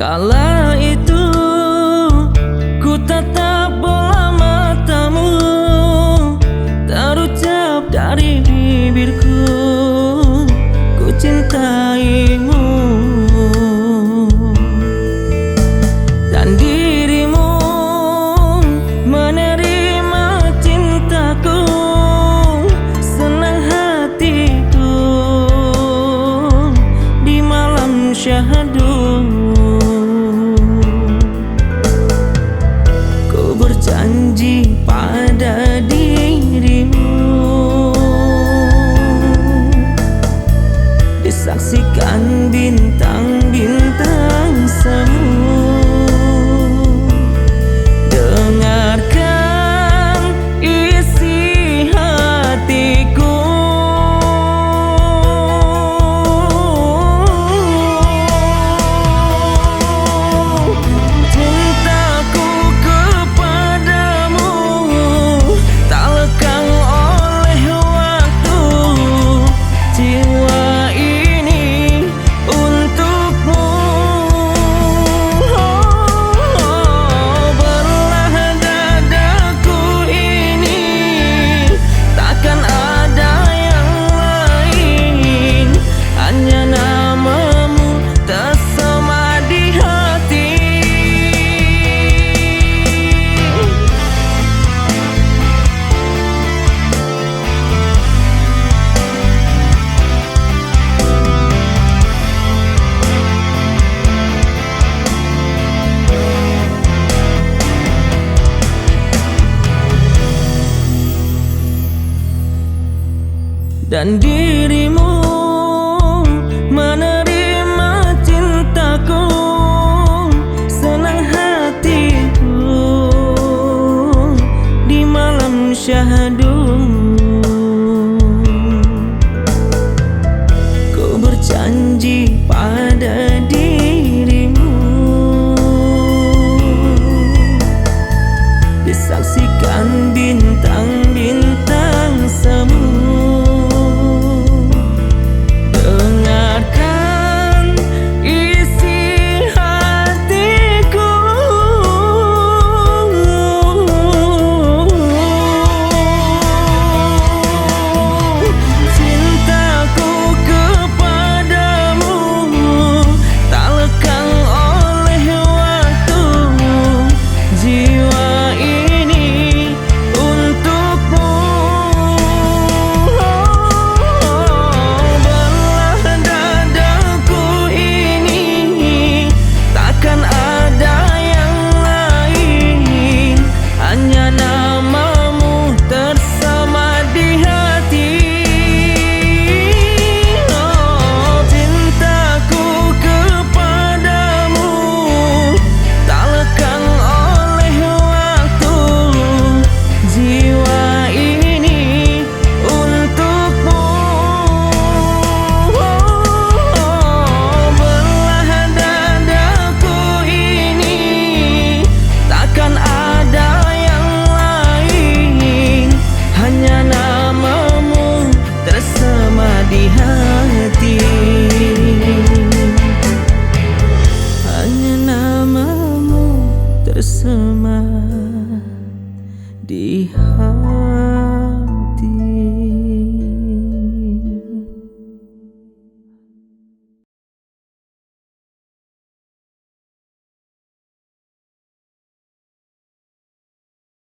Kala itu ku tatap bola matamu, terucap dari bibirku, ku cintaimu. Dan dirimu menerima cintaku, senang hatiku di malam syahadu. Ku berjanji pada dirimu, disaksikan bintang-bintang semu. Dengarkan isi hatiku, cintaku kepadamu tak lekang oleh waktu. Jiwa ini untukmu, belah dadaku ini, takkan ada yang lain, hanya namamu tersema di hati. Dan dirimu menerima cintaku, senang hatiku di malam syahadu. Ku berjanji pada dirimu, disaksikan bintang-bintang semu. Dengarkan isi hatiku, cintaku kepadamu tak lekang oleh waktu. Jiwa ini untukmu, belah dadaku ini, takkan ada yang lain, hanya namamu tersema di hati. Cintaku kepadamu tak lekang oleh waktu. Jiwa ini untukmu, belah dadaku ini, takkan ada yang lain, hanya namamu tersema di hati. Hanya namamu tersema di hati.